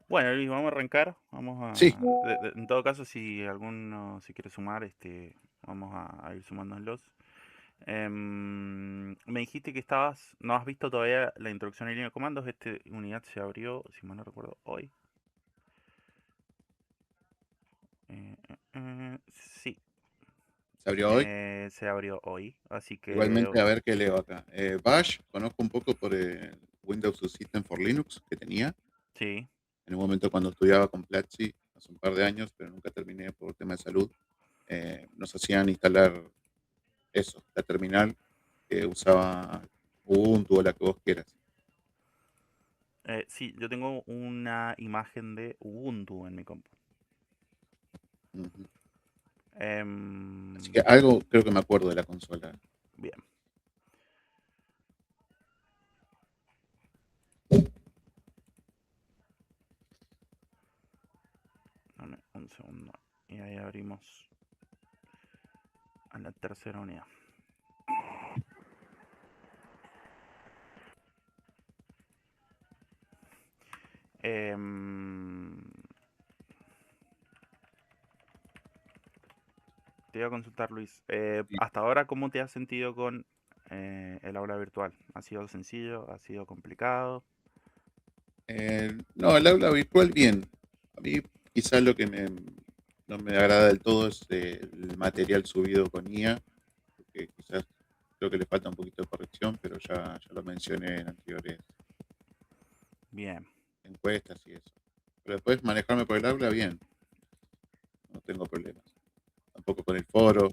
Bueno, Luis, vamos a arrancar. Sí, En todo caso, si alguno se quiere sumar, vamos a ir sumándonos. Me dijiste que no has visto todavía la introducción en línea de comandos. Unidad se abrió, si mal no recuerdo, hoy. Sí, se abrió hoy. se abrió hoy. Así que, Igualmente, a ver qué leo acá. Bash, conozco un poco por el Windows System for Linux que tenía sí. en un momento cuando estudiaba con Platzi, hace un par de años, pero nunca terminé por tema de salud. Nos hacían instalar eso, la terminal que usaba Ubuntu o la que vos quieras. Sí, yo tengo una imagen de Ubuntu en mi compu. Ujú. Así Em, que algo creo que me acuerdo de la consola. Bien, dame un segundo. Y ahí abrimos a la tercera unidad. Em, Te iba a consultar, Luis. Hasta ahora, ¿cómo te has sentido con el aula virtual? ¿Ha sido sencillo? ¿Ha sido complicado? No, el aula virtual bien. A mí quizás no me agrada del todo es el material subido con IA, porque quizás creo que le falta un poquito de corrección, pero ya lo mencioné en anteriores Bien, encuestas y eso. Pero después manejarme por el aula bien, no tengo problemas. Tampoco con el foro,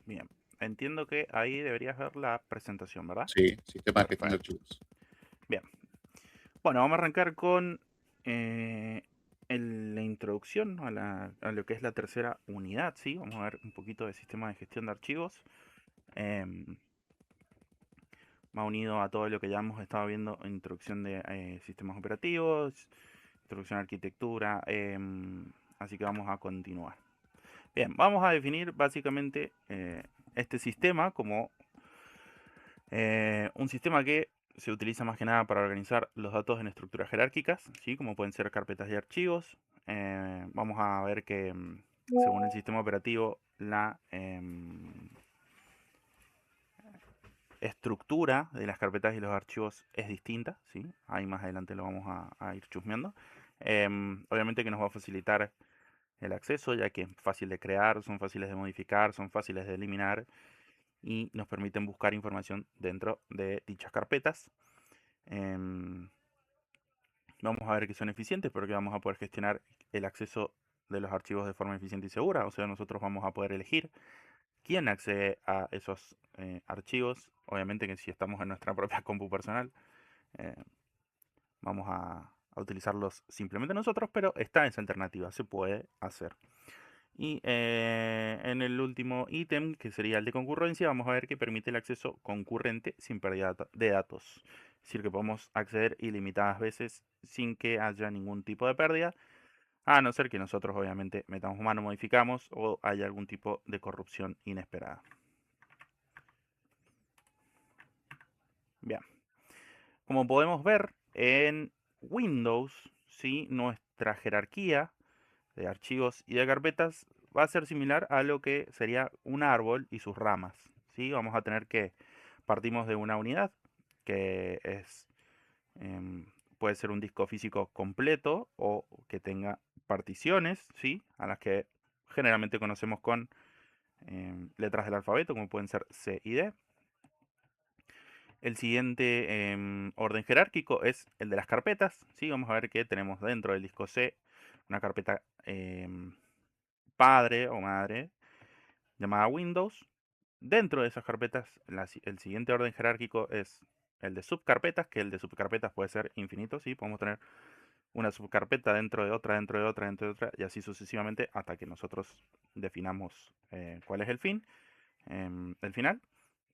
bien. Entiendo que ahí deberías ver la presentación, ¿verdad? sí, sistema de gestión de Perfecto. archivos. Bien. Bueno, vamos a arrancar con la introducción a lo que es la tercera unidad, ¿sí? Vamos a ver un poquito de sistema de gestión de archivos. Em, Va unido a todo lo que ya hemos estado viendo, introducción de sistemas operativos, introducción a arquitectura, así que vamos a continuar. Bien, vamos a definir básicamente este sistema como un sistema que se utiliza más que nada para organizar los datos en estructuras jerárquicas, ¿sí? Como pueden ser carpetas y archivos. Vamos a ver que según el sistema operativo, la estructura de las carpetas y los archivos es distinta, ¿sí? Ahí más adelante lo vamos a ir chusmeando. Obviamente que nos va a facilitar el acceso, ya que es fácil de crear, son fáciles de modificar, son fáciles de eliminar y nos permiten buscar información dentro de dichas carpetas. Em, Vamos a ver que son eficientes porque vamos a poder gestionar el acceso de los archivos de forma eficiente y segura. O sea, nosotros vamos a poder elegir quién accede a esos archivos. Obviamente que si estamos en nuestra propia compu personal, eh, vamos a utilizarlos simplemente nosotros, pero está esa alternativa, se puede hacer. Y en el último ítem, que sería el de concurrencia, vamos a ver que permite el acceso concurrente sin pérdida de datos. Es decir, que podemos acceder ilimitadas veces sin que haya ningún tipo de pérdida, a no ser que nosotros obviamente metamos mano, modificamos o haya algún tipo de corrupción inesperada. Bien, como podemos ver en Windows, ¿sí? Nuestra jerarquía de archivos y de carpetas va a ser similar a lo que sería un árbol y sus ramas, ¿sí? Vamos a tener que partimos de una unidad que es puede ser un disco físico completo o que tenga particiones, ¿sí? A las que generalmente conocemos con letras del alfabeto, como pueden ser C y D. El siguiente orden jerárquico es el de las carpetas, ¿sí? Vamos a ver que tenemos dentro del disco C una carpeta padre o madre llamada Windows. Dentro de esas carpetas, el siguiente orden jerárquico es el de subcarpetas, que el de subcarpetas puede ser infinito, ¿sí? Podemos tener una subcarpeta dentro de otra, dentro de otra, dentro de otra, y así sucesivamente hasta que nosotros definamos cuál es el fin, el final.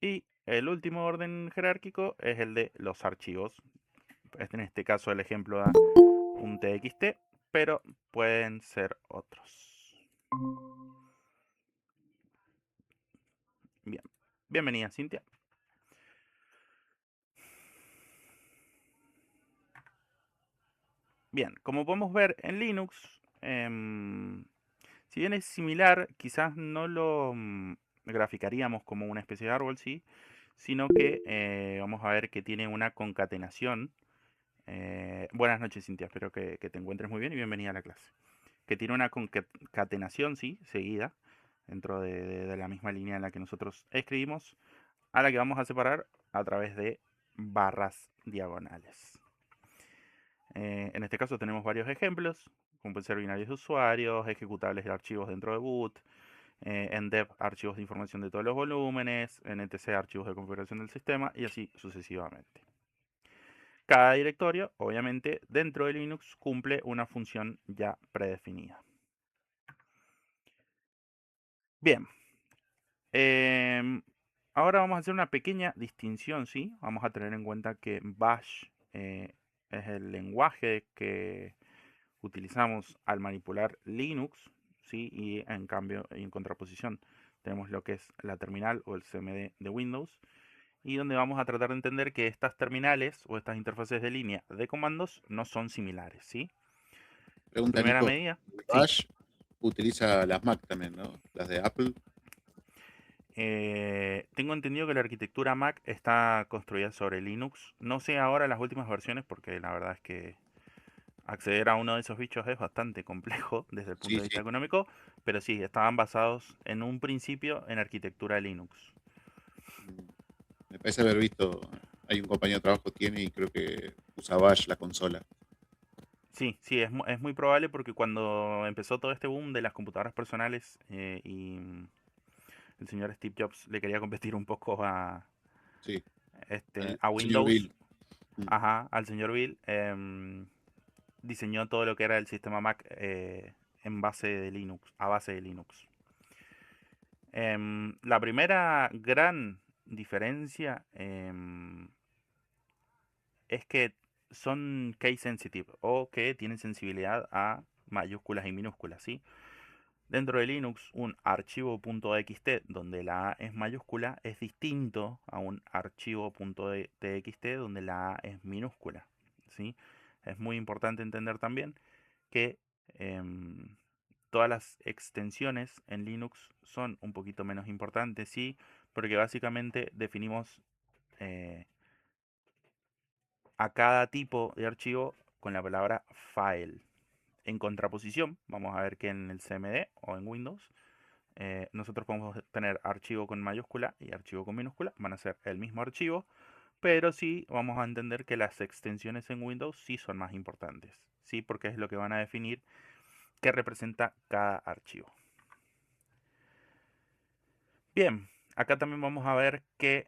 Y el último orden jerárquico es el de los archivos. En este caso el ejemplo da un TXT, pero pueden ser otros. Bien, bienvenida Cintia. Bien, como podemos ver en Linux, si bien es similar, quizás no lo graficaríamos como una especie de árbol, sí, sino que vamos a ver que tiene una concatenación. Buenas noches, Cintia, espero que te encuentres muy bien y bienvenida a la clase. Que tiene una concatenación, sí, seguida, dentro de la misma línea en la que nosotros escribimos, a la que vamos a separar a través de barras diagonales. En este caso tenemos varios ejemplos, como pueden ser binarios de usuarios, ejecutables de archivos dentro de boot, en dev archivos de información de todos los volúmenes, en etc archivos de configuración del sistema y así sucesivamente. Cada directorio, obviamente, dentro de Linux cumple una función ya predefinida. Bien, ahora vamos a hacer una pequeña distinción, ¿sí? Vamos a tener en cuenta que Bash es el lenguaje que utilizamos al manipular Linux, ¿sí? Y en cambio, en contraposición, tenemos lo que es la terminal o el CMD de Windows, y donde vamos a tratar de entender que estas terminales o estas interfaces de línea de comandos no son similares, ¿sí? En Pregunta primera Nico, medida, sí. Bash utiliza las Mac también, ¿no? Las de Apple. Tengo entendido que la arquitectura Mac está construida sobre Linux. No sé ahora las últimas versiones porque la verdad es que acceder a uno de esos bichos es bastante complejo desde el punto Sí, de vista sí. económico, pero sí, estaban basados en un principio en arquitectura Linux. Mm, Me parece haber visto, hay un compañero de trabajo tiene y creo que usa Bash la consola. Sí, sí, es muy probable porque cuando empezó todo este boom de las computadoras personales y el señor Steve Jobs le quería competir un poco Sí, al a señor Windows, Bill. Mm, ajá, al señor Bill, diseñó todo lo que era el sistema Mac en base de Linux, a base de Linux. La primera gran diferencia es que son case sensitive o que tienen sensibilidad a mayúsculas y minúsculas, ¿sí? Dentro de Linux, un archivo .txt donde la A es mayúscula es distinto a un archivo .txt donde la A es minúscula, ¿sí? Es muy importante entender también que em, todas las extensiones en Linux son un poquito menos importantes, ¿sí? Porque básicamente definimos eh, a cada tipo de archivo con la palabra file. En contraposición, vamos a ver que en el CMD o en Windows, nosotros podemos tener archivo con mayúscula y archivo con minúscula, van a ser el mismo archivo, pero sí vamos a entender que las extensiones en Windows sí son más importantes, ¿sí? Porque es lo que van a definir qué representa cada archivo. Bien, acá también vamos a ver que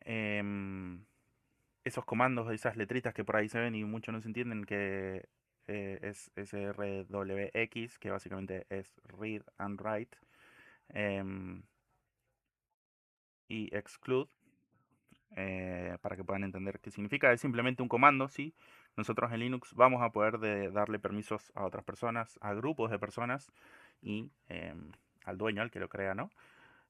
esos comandos, esas letritas que por ahí se ven y muchos no se entienden, que es SRWX, que básicamente es read and write, em, y exclude, para que puedan entender qué significa. Es simplemente un comando, ¿sí? Nosotros en Linux vamos a poder darle permisos a otras personas, a grupos de personas y al dueño, al que lo crea, ¿no?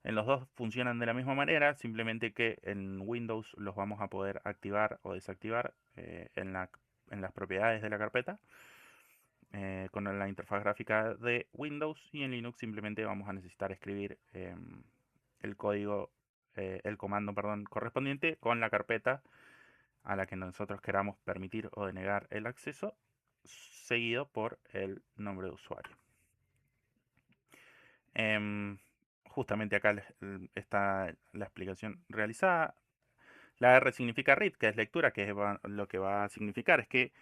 En los dos funcionan de la misma manera, simplemente que en Windows los vamos a poder activar o desactivar en las propiedades de la carpeta con la interfaz gráfica de Windows, y en Linux simplemente vamos a necesitar escribir el código, el comando, perdón, correspondiente con la carpeta a la que nosotros queramos permitir o denegar el acceso, seguido por el nombre de usuario. Em, Justamente acá está la explicación realizada. La R significa read, que es lectura, que es lo que va a significar es que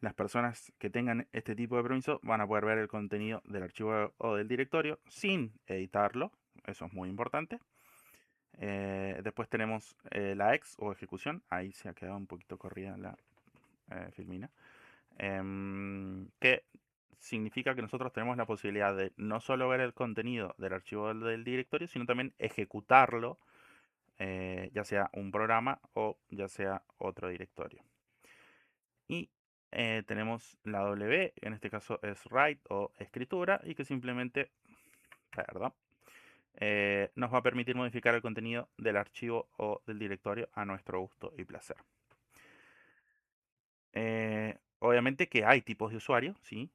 las personas que tengan este tipo de permiso van a poder ver el contenido del archivo o del directorio sin editarlo. Eso es muy importante. Después tenemos la ex o ejecución. Ahí se ha quedado un poquito corrida la filmina. Que significa que nosotros tenemos la posibilidad de no solo ver el contenido del archivo del directorio, sino también ejecutarlo, ya sea un programa o ya sea otro directorio. Y tenemos la W, en este caso es write o escritura, y que simplemente, perdón, nos va a permitir modificar el contenido del archivo o del directorio a nuestro gusto y placer. obviamente que hay tipos de usuarios, ¿sí?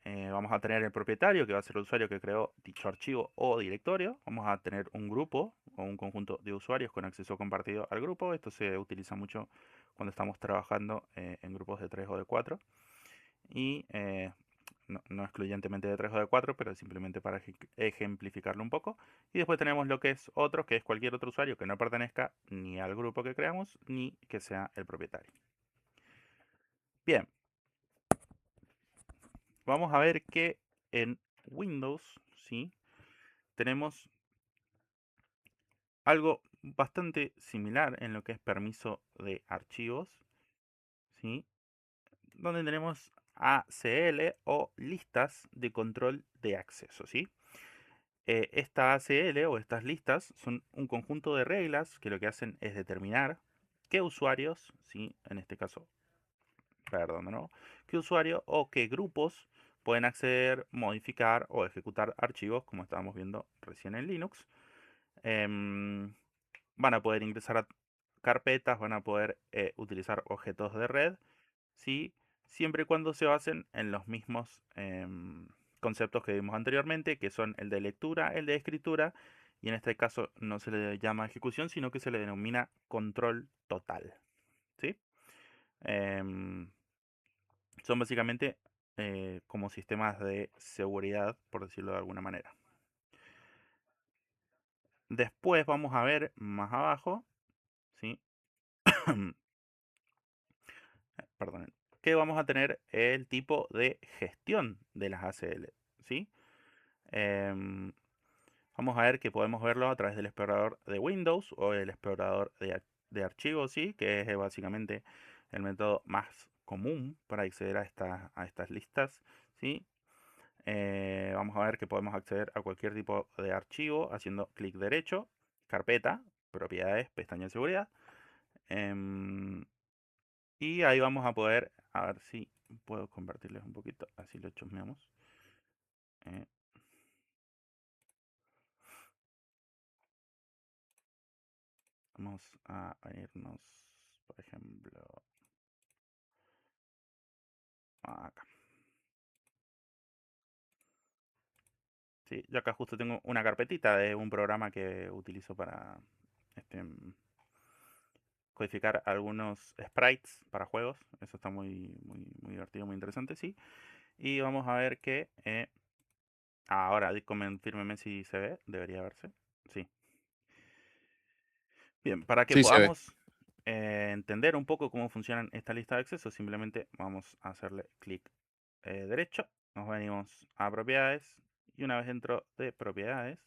Vamos a tener el propietario, que va a ser el usuario que creó dicho archivo o directorio. Vamos a tener un grupo o un conjunto de usuarios con acceso compartido al grupo. Esto se utiliza mucho cuando estamos trabajando en grupos de 3 o de 4. Y no excluyentemente de 3 o de 4, pero simplemente para ejemplificarlo un poco. Y después tenemos lo que es otro, que es cualquier otro usuario que no pertenezca ni al grupo que creamos, ni que sea el propietario. Bien, vamos a ver que en Windows, ¿sí? Tenemos algo bastante similar en lo que es permiso de archivos, ¿sí? Donde tenemos ACL o listas de control de acceso, ¿sí? Esta ACL o estas listas son un conjunto de reglas que lo que hacen es determinar qué usuarios, ¿sí? En este caso, perdón, ¿no? Qué usuario o qué grupos pueden acceder, modificar o ejecutar archivos, como estábamos viendo recién en Linux. Em, Van a poder ingresar a carpetas, van a poder utilizar objetos de red, ¿sí? Siempre y cuando se basen en los mismos conceptos que vimos anteriormente, que son el de lectura, el de escritura, y en este caso no se le llama ejecución, sino que se le denomina control total, ¿sí? Em, Son básicamente como sistemas de seguridad, por decirlo de alguna manera. Después vamos a ver más abajo, ¿sí? Perdón, que vamos a tener el tipo de gestión de las ACL, ¿sí? Em, Vamos a ver que podemos verlo a través del explorador de Windows o el explorador de archivos, ¿sí? Que es básicamente el método más común para acceder a estas listas, ¿sí? Vamos a ver que podemos acceder a cualquier tipo de archivo haciendo clic derecho, carpeta, propiedades, pestaña de seguridad. em, y ahí vamos a poder, a ver si puedo convertirles un poquito, así lo chusmeamos. Eh, Vamos a irnos, por ejemplo, acá. Sí, yo acá justo tengo una carpetita de un programa que utilizo para este, codificar algunos sprites para juegos. Eso está muy divertido, muy interesante, sí. Y vamos a ver que ahora, confírmeme si se ve, debería verse. Sí. Bien, para que Sí, se ve. podamos entender un poco cómo funcionan esta lista de acceso, simplemente vamos a hacerle clic derecho, nos venimos a propiedades y una vez dentro de propiedades,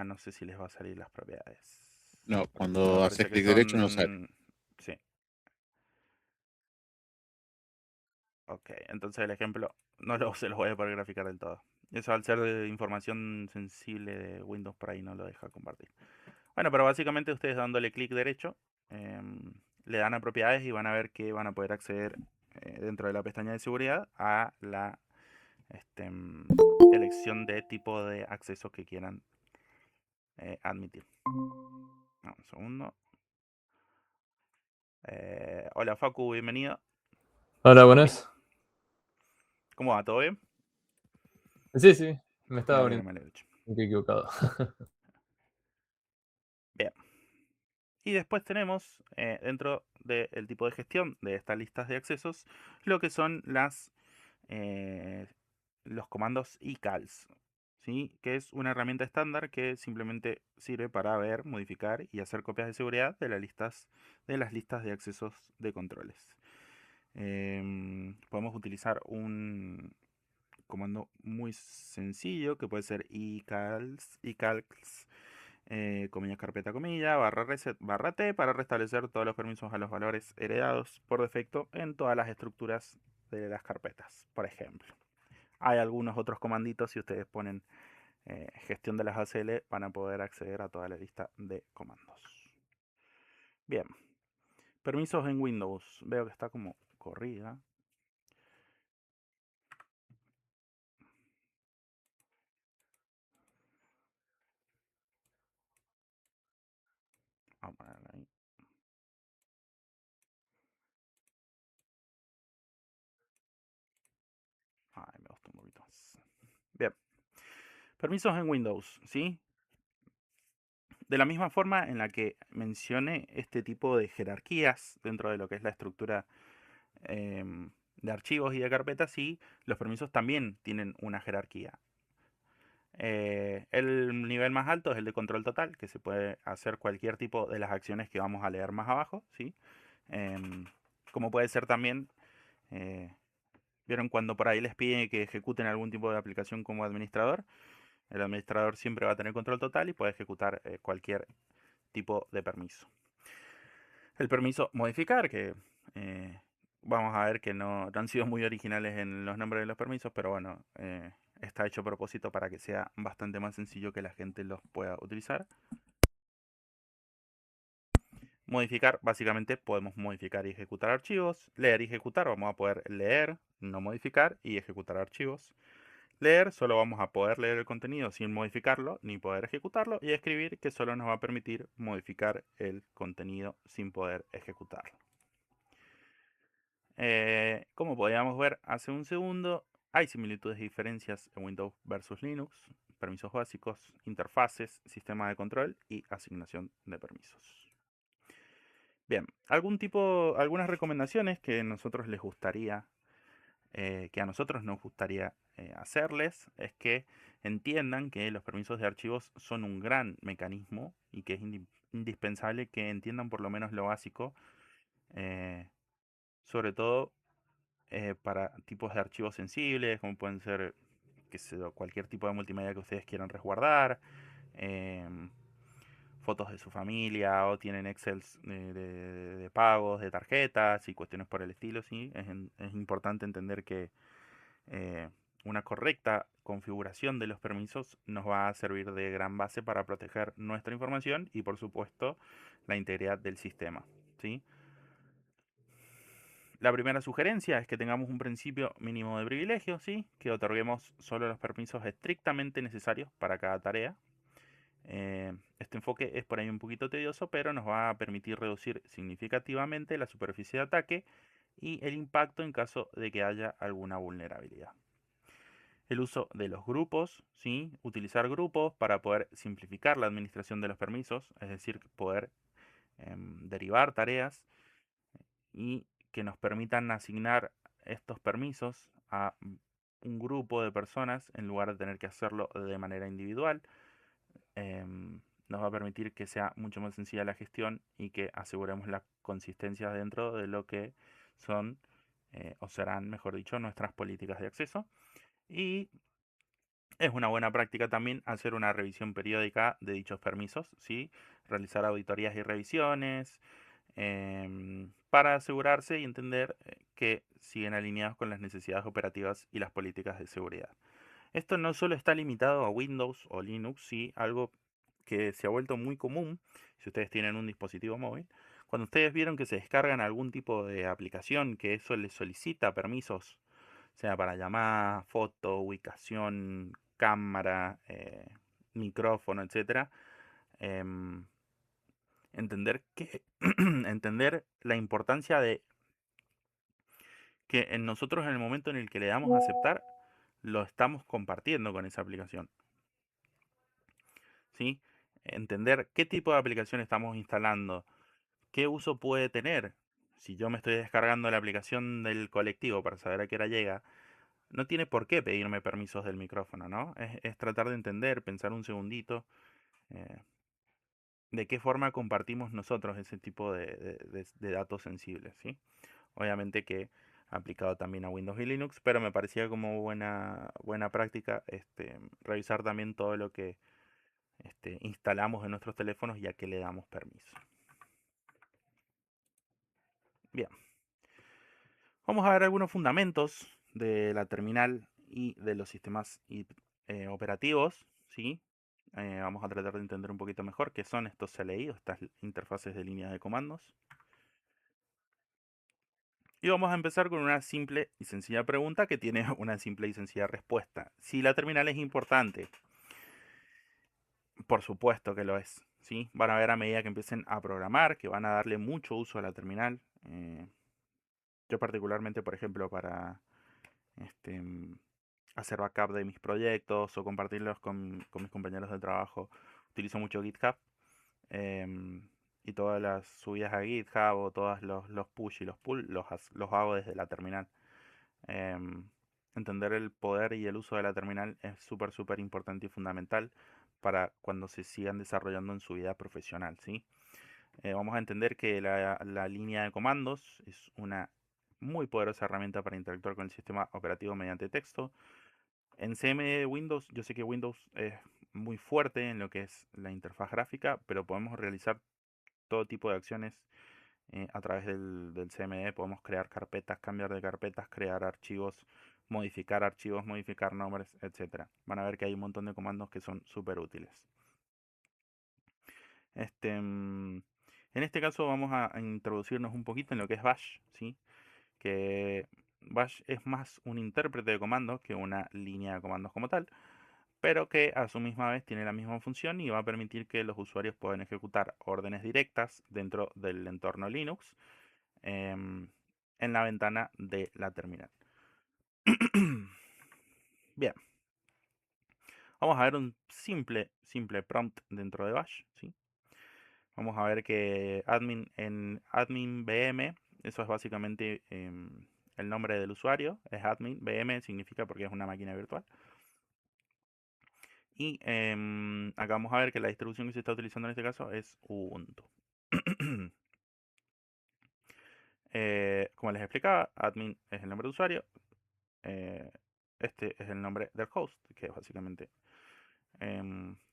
no sé si les va a salir las propiedades, No, porque esto me cuando haces parece que clic derecho no sale. son... Sí, ok, entonces el ejemplo no se los voy a poder graficar del todo. Eso al ser de información sensible de Windows por ahí no lo deja compartir. Bueno, pero básicamente ustedes dándole clic derecho, le dan a propiedades y van a ver que van a poder acceder dentro de la pestaña de seguridad a la elección de tipo de acceso que quieran admitir. Un segundo. Hola Facu, bienvenido. Hola, buenas. ¿Cómo va? ¿Todo bien? Sí, sí, me Me estaba alegro, abriendo me alegro. un poquito equivocado. Bien. Y después tenemos dentro del tipo de gestión de estas listas de accesos lo que son eh, los comandos icals, ¿sí? Que es una herramienta estándar que simplemente sirve para ver, modificar y hacer copias de seguridad de las listas de accesos de controles. Podemos utilizar un comando muy sencillo que puede ser icals, comillas, carpeta, comilla, barra reset, barra t, para restablecer todos los permisos a los valores heredados por defecto en todas las estructuras de las carpetas, por ejemplo. Hay algunos otros comanditos, si ustedes ponen gestión de las ACL, van a poder acceder a toda la lista de comandos. Bien, permisos en Windows. Veo que está como corrida. Vamos a ponerla ahí. Permisos en Windows, ¿sí? De la misma forma en la que mencioné este tipo de jerarquías dentro de lo que es la estructura de archivos y de carpetas, sí, los permisos también tienen una jerarquía. El nivel más alto es el de control total, que se puede hacer cualquier tipo de las acciones que vamos a leer más abajo, ¿sí? Em, Como puede ser también, eh, ¿vieron cuando por ahí les piden que ejecuten algún tipo de aplicación como administrador? El administrador siempre va a tener control total y puede ejecutar cualquier tipo de permiso. El permiso modificar, que vamos a ver que no han sido muy originales en los nombres de los permisos, pero bueno, está hecho a propósito para que sea bastante más sencillo que la gente los pueda utilizar. Modificar, básicamente podemos modificar y ejecutar archivos. Leer y ejecutar, vamos a poder leer, no modificar y ejecutar archivos. Leer, solo vamos a poder leer el contenido sin modificarlo ni poder ejecutarlo. Y escribir, que solo nos va a permitir modificar el contenido sin poder ejecutarlo. Como podíamos ver hace un segundo, hay similitudes y diferencias en Windows versus Linux, permisos básicos, interfaces, sistema de control y asignación de permisos. Bien, algunas recomendaciones que nosotros les gustaría, que a nosotros nos gustaría hacerles, es que entiendan que los permisos de archivos son un gran mecanismo y que es indispensable que entiendan por lo menos lo básico, eh, sobre todo para tipos de archivos sensibles, como pueden ser qué sé yo, cualquier tipo de multimedia que ustedes quieran resguardar, em, fotos de su familia o tienen Excel de pagos, de tarjetas y cuestiones por el estilo, ¿sí? Es importante entender que eh, una correcta configuración de los permisos nos va a servir de gran base para proteger nuestra información y por supuesto la integridad del sistema, ¿sí? La primera sugerencia es que tengamos un principio mínimo de privilegio, ¿sí? Que otorguemos solo los permisos estrictamente necesarios para cada tarea. Este enfoque es por ahí un poquito tedioso, pero nos va a permitir reducir significativamente la superficie de ataque y el impacto en caso de que haya alguna vulnerabilidad. El uso de los grupos, ¿sí? Utilizar grupos para poder simplificar la administración de los permisos, es decir, poder derivar tareas y que nos permitan asignar estos permisos a un grupo de personas en lugar de tener que hacerlo de manera individual. Nos va a permitir que sea mucho más sencilla la gestión y que aseguremos la consistencia dentro de lo que son o serán, mejor dicho, nuestras políticas de acceso. Y es una buena práctica también hacer una revisión periódica de dichos permisos, ¿sí? Realizar auditorías y revisiones, para asegurarse y entender que siguen alineados con las necesidades operativas y las políticas de seguridad. Esto no solo está limitado a Windows o Linux, sí, algo que se ha vuelto muy común si ustedes tienen un dispositivo móvil. Cuando ustedes vieron que se descargan algún tipo de aplicación que eso les solicita permisos, sea para llamada, foto, ubicación, cámara, micrófono, etcétera, em, entender que entender la importancia de que en nosotros en el momento en el que le damos a aceptar, lo estamos compartiendo con esa aplicación, ¿sí? Entender qué tipo de aplicación estamos instalando, qué uso puede tener. Si yo me estoy descargando la aplicación del colectivo para saber a qué hora llega, no tiene por qué pedirme permisos del micrófono, ¿no? Es tratar de entender, pensar un segundito, eh, de qué forma compartimos nosotros ese tipo de datos sensibles, ¿sí? Obviamente que aplicado también a Windows y Linux, pero me parecía como buena práctica revisar también todo lo que instalamos en nuestros teléfonos ya que le damos permiso. Bien, vamos a ver algunos fundamentos de la terminal y de los sistemas operativos, ¿sí? Vamos a tratar de entender un poquito mejor qué son estos CLI, o estas interfaces de líneas de comandos. Y vamos a empezar con una simple y sencilla pregunta que tiene una simple y sencilla respuesta. Si la terminal es importante, por supuesto que lo es, ¿sí? Van a ver a medida que empiecen a programar que van a darle mucho uso a la terminal. Yo particularmente, por ejemplo, para este, hacer backup de mis proyectos o compartirlos con mis compañeros de trabajo. Utilizo mucho GitHub, em, y todas las subidas a GitHub o todos los push y los pull los hago desde la terminal. Em, Entender el poder y el uso de la terminal es súper, súper importante y fundamental para cuando se sigan desarrollando en su vida profesional, ¿sí? Vamos a entender que la línea de comandos es una muy poderosa herramienta para interactuar con el sistema operativo mediante texto. En CMD de Windows, yo sé que Windows es muy fuerte en lo que es la interfaz gráfica, pero podemos realizar todo tipo de acciones a través del CMD. Podemos crear carpetas, cambiar de carpetas, crear archivos, modificar nombres, etcétera. Van a ver que hay un montón de comandos que son súper útiles. En este caso vamos a introducirnos un poquito en lo que es Bash, ¿sí? Que Bash es más un intérprete de comandos que una línea de comandos como tal, pero que a su misma vez tiene la misma función y va a permitir que los usuarios puedan ejecutar órdenes directas dentro del entorno Linux, em, en la ventana de la terminal. Bien, vamos a ver un simple prompt dentro de Bash, ¿sí? Vamos a ver que en admin VM, eso es básicamente el nombre del usuario, es admin, VM significa porque es una máquina virtual. Y acá vamos a ver que la distribución que se está utilizando en este caso es Ubuntu. Como les explicaba, admin es el nombre de usuario, eh, este es el nombre del host, que básicamente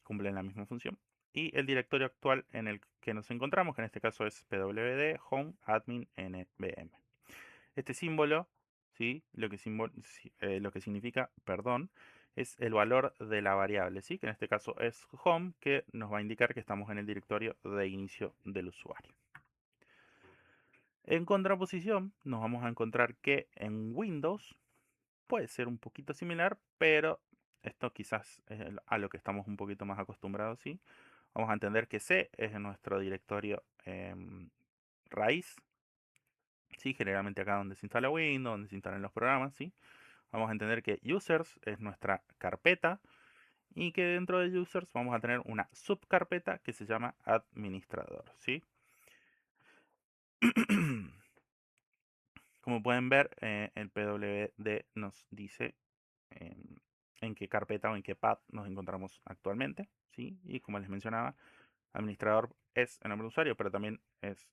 cumplen la misma función. Y el directorio actual en el que nos encontramos, que en este caso es pwd home admin nvm. Este símbolo, ¿sí? Lo que significa, perdón, es el valor de la variable, ¿sí? Que en este caso es home, que nos va a indicar que estamos en el directorio de inicio del usuario. En contraposición, nos vamos a encontrar que en Windows puede ser un poquito similar, pero esto quizás es a lo que estamos un poquito más acostumbrados, ¿sí? Vamos a entender que C es nuestro directorio raíz, ¿sí? Generalmente acá donde se instala Windows, donde se instalan los programas, ¿sí? Vamos a entender que users es nuestra carpeta y que dentro de users vamos a tener una subcarpeta que se llama administrador, ¿sí? Como pueden ver, el PWD nos dice en qué carpeta o en qué path nos encontramos actualmente, ¿sí? Y como les mencionaba, administrador es el nombre de usuario, pero también es,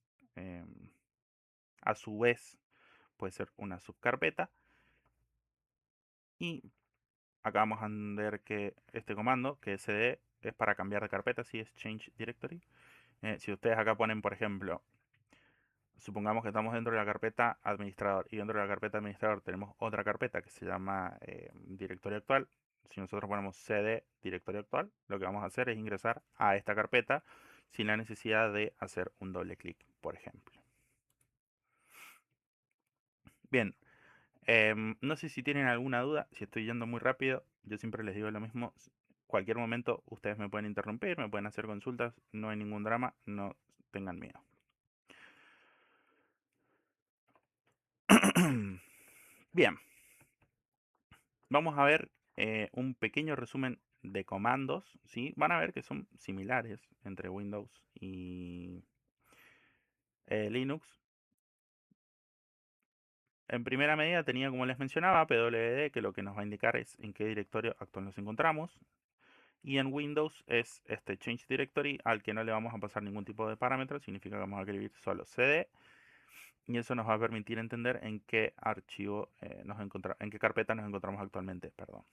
a su vez, puede ser una subcarpeta. Y acá vamos a ver que este comando, que es cd, es para cambiar de carpeta, si es change directory. Si ustedes acá ponen, por ejemplo, supongamos que estamos dentro de la carpeta administrador y dentro de la carpeta administrador tenemos otra carpeta que se llama directorio actual. Si nosotros ponemos cd directorio actual, lo que vamos a hacer es ingresar a esta carpeta sin la necesidad de hacer un doble clic, por ejemplo. Bien, no sé si tienen alguna duda, si estoy yendo muy rápido, yo siempre les digo lo mismo. Cualquier momento ustedes me pueden interrumpir, me pueden hacer consultas, no hay ningún drama, no tengan miedo. Bien, vamos a ver un pequeño resumen de comandos, ¿sí? Van a ver que son similares entre Windows y Linux. En primera medida tenía, como les mencionaba, pwd, que lo que nos va a indicar es en qué directorio actual nos encontramos. Y en Windows es este change directory al que no le vamos a pasar ningún tipo de parámetro, significa que vamos a escribir solo cd y eso nos va a permitir entender en qué archivo en qué carpeta nos encontramos actualmente, perdón.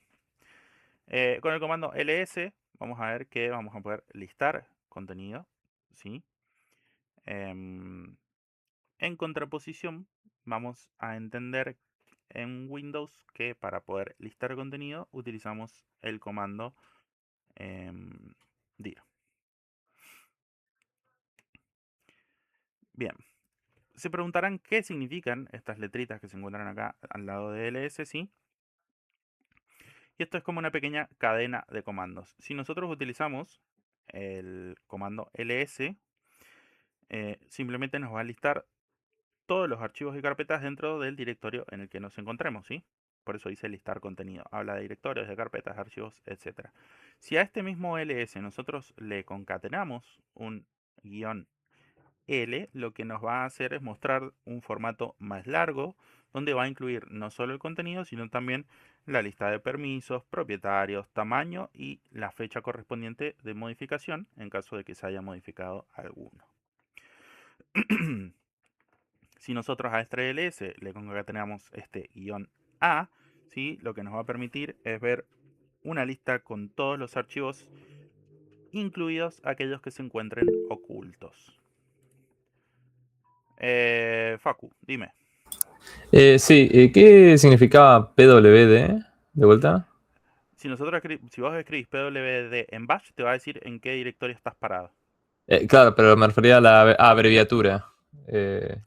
Con el comando ls vamos a ver que vamos a poder listar contenido, ¿sí? Em, en contraposición, vamos a entender en Windows que para poder listar contenido utilizamos el comando dir. Bien, se preguntarán qué significan estas letritas que se encuentran acá al lado de ls, ¿sí? Y esto es como una pequeña cadena de comandos. Si nosotros utilizamos el comando ls, simplemente nos va a listar todos los archivos y carpetas dentro del directorio en el que nos encontremos, ¿sí? por eso dice listar contenido. Habla de directorios, de carpetas, de archivos, etcétera. Si a este mismo ls nosotros le concatenamos un guión L, lo que nos va a hacer es mostrar un formato más largo, donde va a incluir no solo el contenido, sino también la lista de permisos, propietarios, tamaño y la fecha correspondiente de modificación en caso de que se haya modificado alguno. Si nosotros a este ls le concatenamos este guión A, ¿sí? Lo que nos va a permitir es ver una lista con todos los archivos, incluidos aquellos que se encuentren ocultos. Facu, dime. Sí, ¿qué significaba PWD de vuelta? Si vos escribís pwd en bash, te va a decir en qué directorio estás parado. Claro, pero me refería a la abreviatura.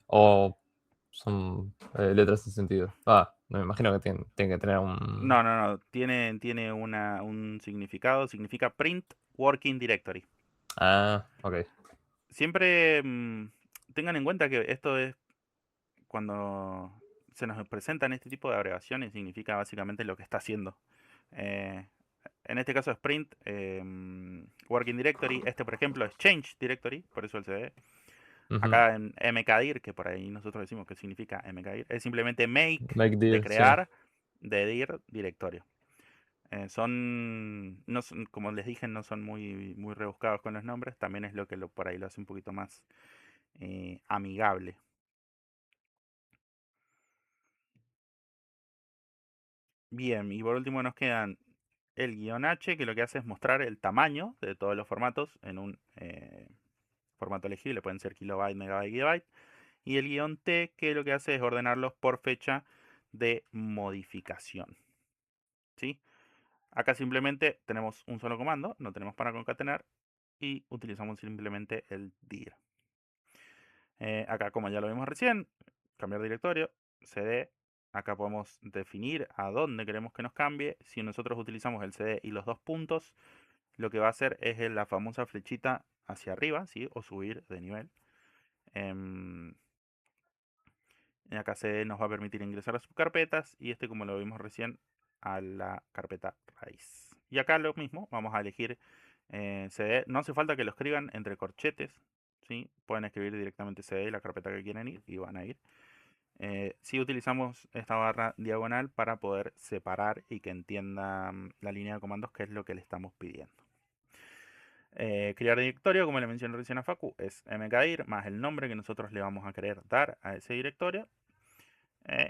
O son letras sin sentido. No me imagino que tienen que tener un... No, no, no. Tiene un significado. Significa print working directory. Ah, ok. Siempre tengan en cuenta que esto es cuando se nos presentan este tipo de abreviaciones, significa básicamente lo que está haciendo. Eh, en este caso es print working directory. Este, por ejemplo, es change directory, por eso el CD. Ujú. Acá en mkdir, que por ahí nosotros decimos que significa mkdir, es simplemente make Make de dir, sí. crear, de dir directorio. No como les dije, no son muy rebuscados con los nombres, también es lo que por ahí lo hace un poquito más amigable. Bien, y por último nos quedan el guión H, que lo que hace es mostrar el tamaño de todos los formatos en un formato elegible, pueden ser kilobyte, megabyte, gigabyte. Y el guión T, que lo que hace es ordenarlos por fecha de modificación. ¿Sí? Acá simplemente tenemos un solo comando, no tenemos para concatenar y utilizamos simplemente el dir. Acá, como ya lo vimos recién, cambiar directorio, cd. Acá podemos definir a dónde queremos que nos cambie. Si nosotros utilizamos el cd y los dos puntos, lo que va a hacer es la famosa flechita hacia arriba, ¿sí? O subir de nivel. Em, y acá cd nos va a permitir ingresar a subcarpetas y este, como lo vimos recién, a la carpeta raíz. Y acá lo mismo, vamos a elegir cd. No hace falta que lo escriban entre corchetes, ¿sí? Pueden escribir directamente cd y la carpeta que quieren ir y van a ir. Si utilizamos esta barra diagonal para poder separar y que entienda la línea de comandos, que es lo que le estamos pidiendo. Crear directorio, como le mencioné recién a Facu, es mkdir más el nombre que nosotros le vamos a querer dar a ese directorio.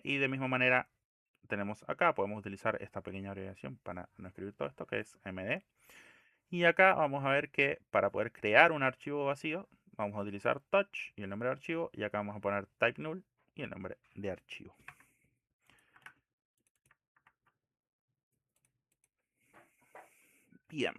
Y de misma manera tenemos acá, podemos utilizar esta pequeña abreviación para no escribir todo esto, que es md. Y acá vamos a ver que para poder crear un archivo vacío, vamos a utilizar touch y el nombre de archivo. Y acá vamos a poner type null y el nombre de archivo. Bien.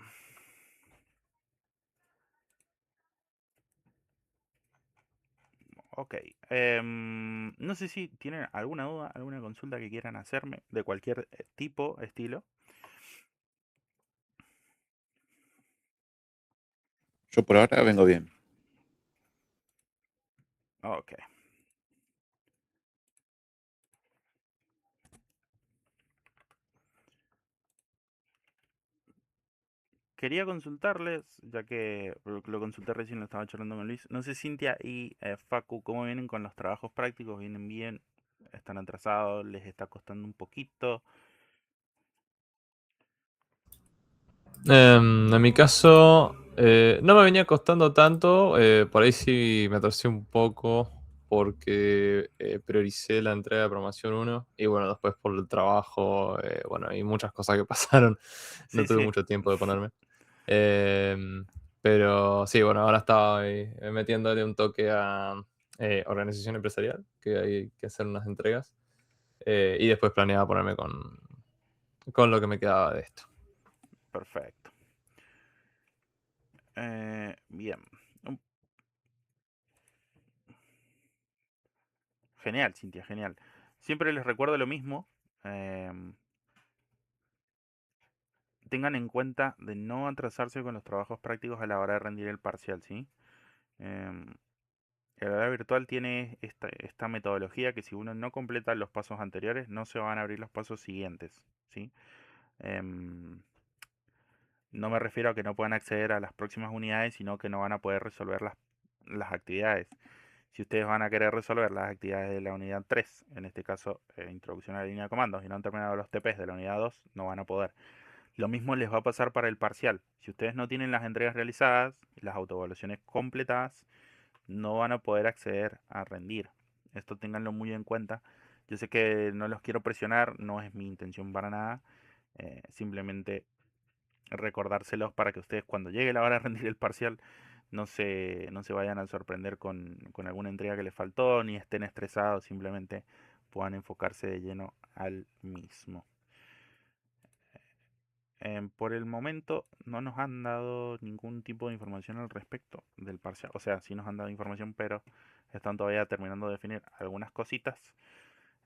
Ok. No sé si tienen alguna duda, alguna consulta que quieran hacerme de cualquier tipo, estilo. Yo por ahora vengo bien. Ok. Quería consultarles, ya que lo consulté recién, lo estaba charlando con Luis. No sé, Cintia y Facu, ¿cómo vienen con los trabajos prácticos? ¿Vienen bien? ¿Están atrasados? ¿Les está costando un poquito? En mi caso, no me venía costando tanto. Por ahí sí me atrasé un poco porque prioricé la entrega de programación uno. Y bueno, después por el trabajo, bueno, hay muchas cosas que pasaron. No Sí, tuve sí. mucho tiempo de ponerme. Pero sí, bueno, ahora estoy metiéndole un toque a organización empresarial, que hay que hacer unas entregas. Y después planeaba ponerme con lo que me quedaba de esto. Perfecto. Bien. Um, Genial, Cintia, genial. Siempre les recuerdo lo mismo. em, Tengan en cuenta de no atrasarse con los trabajos prácticos a la hora de rendir el parcial, ¿sí? Em, El aula virtual tiene esta metodología que si uno no completa los pasos anteriores, no se van a abrir los pasos siguientes, ¿sí? Em, no me refiero a que no puedan acceder a las próximas unidades, sino que no van a poder resolver las actividades. Si ustedes van a querer resolver las actividades de la unidad 3, en este caso introducción a la línea de comandos, y no han terminado los TPs de la unidad 2, no van a poder. Lo mismo les va a pasar para el parcial. Si ustedes no tienen las entregas realizadas, las autoevaluaciones completadas, no van a poder acceder a rendir. Esto ténganlo muy en cuenta. Yo sé que no los quiero presionar, no es mi intención para nada. Simplemente recordárselos para que ustedes cuando llegue la hora de rendir el parcial no se vayan a sorprender con alguna entrega que les faltó, ni estén estresados, simplemente puedan enfocarse de lleno al mismo. Por el momento no nos han dado ningún tipo de información al respecto del parcial. O sea, sí nos han dado información, pero están todavía terminando de definir algunas cositas.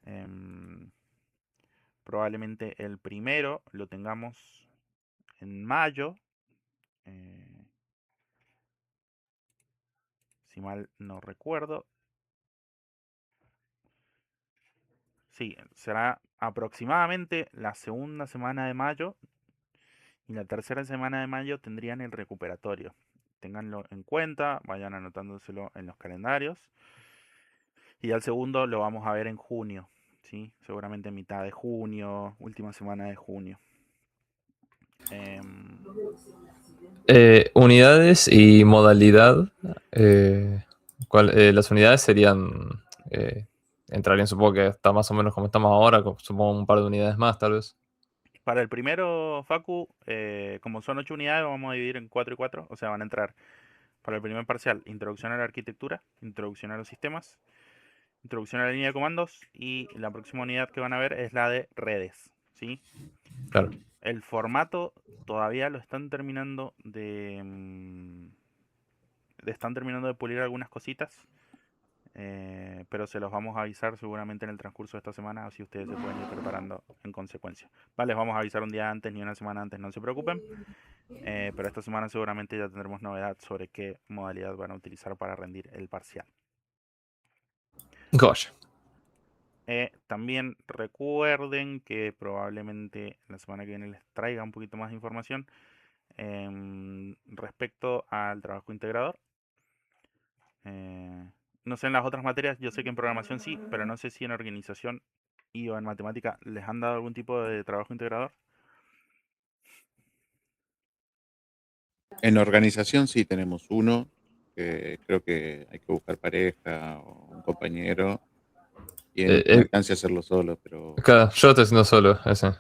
Em, Probablemente el primero lo tengamos en mayo. eh, si mal no recuerdo. Sí, será aproximadamente la segunda semana de mayo y la tercera semana de mayo tendrían el recuperatorio. Ténganlo en cuenta, vayan anotándoselo en los calendarios. Y al segundo lo vamos a ver en junio, ¿sí? Seguramente mitad de junio, última semana de junio. Em, Unidades y modalidad. Las unidades serían. Entrarían, supongo que está más o menos como estamos ahora, supongo un par de unidades más, tal vez. para el primero, Facu, como son 8 unidades, vamos a dividir en 4 y 4. O sea, van a entrar para el primer parcial, introducción a la arquitectura, introducción a los sistemas, introducción a la línea de comandos y la próxima unidad que van a ver es la de redes, ¿sí? Claro. El formato todavía lo están terminando están terminando de pulir algunas cositas, pero se los vamos a avisar seguramente en el transcurso de esta semana, así ustedes se pueden ir preparando en consecuencia. Vale, les vamos a avisar un día antes ni una semana antes, no se preocupen, pero esta semana seguramente ya tendremos novedad sobre qué modalidad van a utilizar para rendir el parcial. Gosh. También recuerden que probablemente la semana que viene les traiga un poquito más de información respecto al trabajo integrador. Eh, no sé en las otras materias, yo sé que en programación sí, pero no sé si en organización y o en matemática les han dado algún tipo de trabajo integrador. En organización sí tenemos uno, que creo que hay que buscar pareja o un compañero, y en Eh, última eh, instancia hacerlo solo, pero claro, yo estoy haciendo solo ese.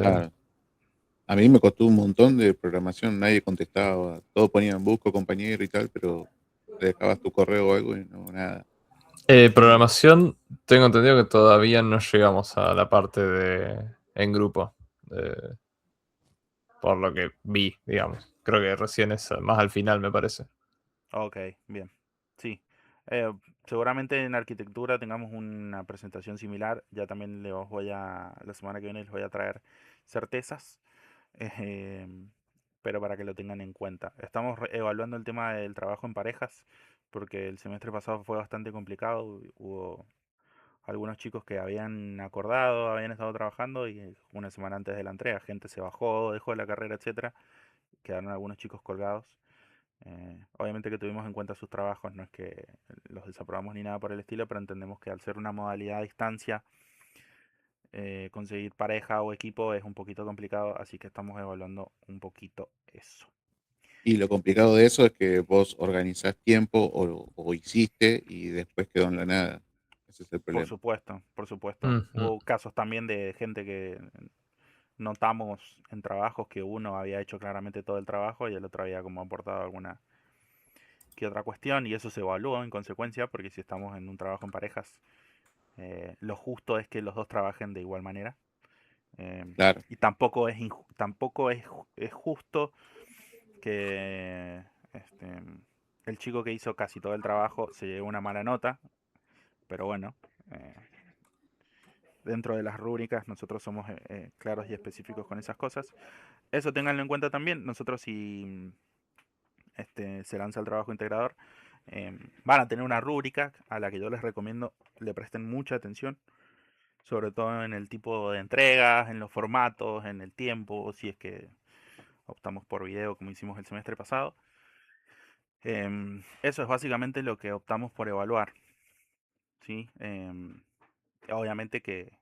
claro, a mí me costó un montón de programación, nadie contestaba, todos ponían busco compañero y tal, pero le dejabas tu correo o algo y no, nada. Mm, Programación, tengo entendido que todavía no llegamos a la parte de en grupo. eh, por lo que vi, digamos. Creo que recién es más al final, me parece. ok, bien. Sí. Eh, Seguramente en arquitectura tengamos una presentación similar. Ya también la semana que viene les voy a traer certezas. em, pero para que lo tengan en cuenta. Estamos evaluando el tema del trabajo en parejas, porque el semestre pasado fue bastante complicado. Hubo algunos chicos que habían acordado, habían estado trabajando y una semana antes de la entrega, gente se bajó, dejó la carrera, etcétera. Quedaron algunos chicos colgados. Obviamente que tuvimos en cuenta sus trabajos, no es que los desaprobamos ni nada por el estilo, pero entendemos que al ser una modalidad a distancia, conseguir pareja o equipo es un poquito complicado, así que estamos evaluando un poquito eso. Y lo complicado de eso es que vos organizás tiempo o hiciste y después quedó en la nada. Ese es el Por problema. supuesto, por supuesto. Ujú. Hubo casos también de gente que notamos en trabajos que uno había hecho claramente todo el trabajo y el otro había como aportado alguna que otra cuestión y eso se evaluó en consecuencia porque si estamos en un trabajo en parejas, lo justo es que los dos trabajen de igual manera. Claro. Y tampoco es justo que este, el chico que hizo casi todo el trabajo se lleve una mala nota, pero bueno, eh, dentro de las rúbricas nosotros somos claros y específicos con esas cosas. Eso ténganlo en cuenta también. Nosotros si se lanza el trabajo integrador, Van a tener una rúbrica a la que yo les recomiendo le presten mucha atención, sobre todo en el tipo de entregas, en los formatos, en el tiempo, si es que optamos por video como hicimos el semestre pasado. Eso es básicamente lo que optamos por evaluar, ¿sí? Obviamente que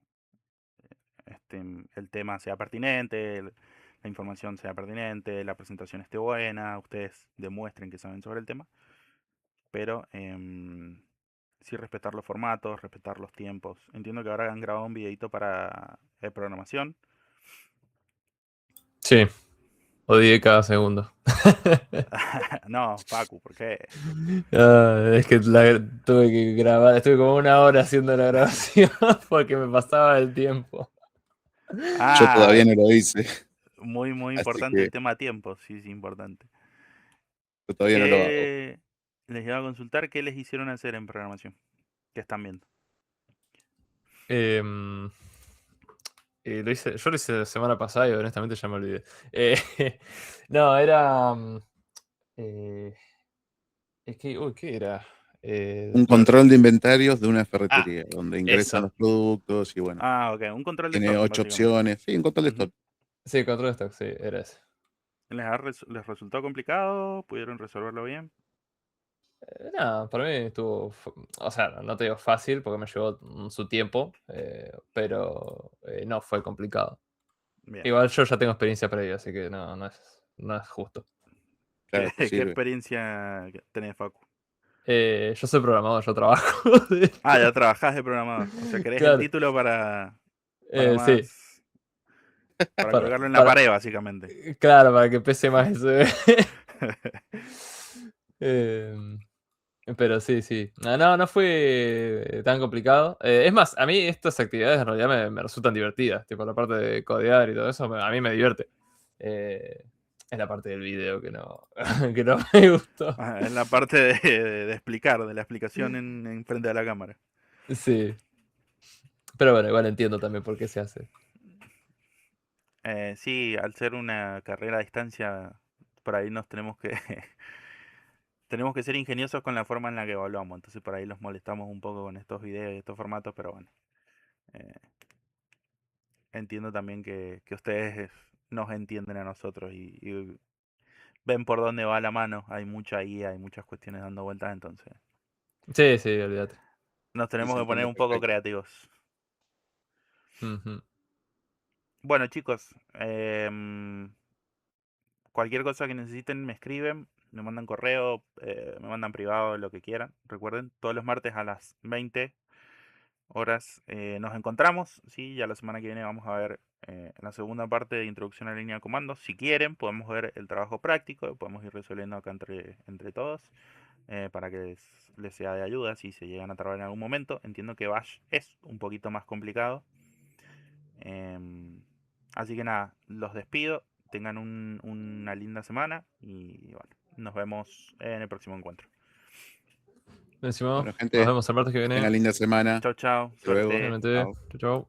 el tema sea pertinente, la información sea pertinente, la presentación esté buena, ustedes demuestren que saben sobre el tema, pero sí respetar los formatos, respetar los tiempos. Entiendo que ahora han grabado un videito para programación. Sí, odié cada segundo. No, Facu, ¿por qué? Es que tuve que grabar, estuve como 1 hora haciendo la grabación porque me pasaba el tiempo. Yo Ah, todavía no lo hice, muy así importante que el tema tiempo, sí, sí, importante. yo todavía no lo hago. ¿Qué les iba a consultar? ¿Qué les hicieron hacer en programación? ¿Qué están viendo? Em, yo lo hice la semana pasada y honestamente ya me olvidé. Eh, no, era... eh, es que, uy, ¿qué era? Un Bueno, control de inventarios de una ah, ferretería, donde ingresan eso. los productos y bueno, Ah, ok, un control de tiene stock, 8 básicamente. opciones. Sí, un control de Ujú. stock. Sí, control de stock, sí, era ese. ¿Les resultó complicado? ¿Pudieron resolverlo bien? No, para mí estuvo, o sea, no te digo fácil porque me llevó su tiempo, pero no fue complicado. Bien. Igual yo ya tengo experiencia previa, así que no es justo. Claro, te ¿Qué sirve. experiencia tenés, Facu? Yo soy programador, yo trabajo de Ah, ya esto. trabajás de programador. O sea, querés el Claro, título para sí, más, para para, colgarlo en la para, pared, básicamente. claro, para que pese más eso. Em, pero sí, sí. No fue tan complicado. Es más, a mí estas actividades en realidad me resultan divertidas. Tipo la parte de codear y todo eso, a mí me divierte. Eh, es la parte del video que no, que no me gustó. Ajá, es la parte de explicar, de la explicación en frente a la cámara. Sí. Pero bueno, igual entiendo también por qué se hace. Sí, al ser una carrera a distancia, por ahí nos tenemos que tenemos que ser ingeniosos con la forma en la que evaluamos. Entonces por ahí los molestamos un poco con estos videos y estos formatos, pero bueno. eh, Entiendo también que ustedes nos entienden a nosotros y ven por dónde va la mano. Hay mucha IA, hay muchas cuestiones dando vueltas, entonces Sí, sí, olvídate. nos Y tenemos se que poner entiende un poco perfecto. creativos. Ujú. Bueno, chicos, cualquier cosa que necesiten me escriben, me mandan correo, me mandan privado, lo que quieran. Recuerden, todos los martes a las 20 horas nos encontramos. Sí, ya la semana que viene vamos a ver la segunda parte de introducción a la línea de comandos. Si quieren, podemos ver el trabajo práctico, podemos ir resolviendo acá entre todos para que les sea de ayuda si se llegan a trabar en algún momento. Entiendo que Bash es un poquito más complicado. Em, Así que nada, los despido. Tengan una linda semana y bueno, nos vemos en el próximo encuentro. Encima, Bueno, nos gente, vemos el martes que que viene. tengan linda semana. Chao, chao, Hasta luego. suerte. Realmente, Chao. chau, chau.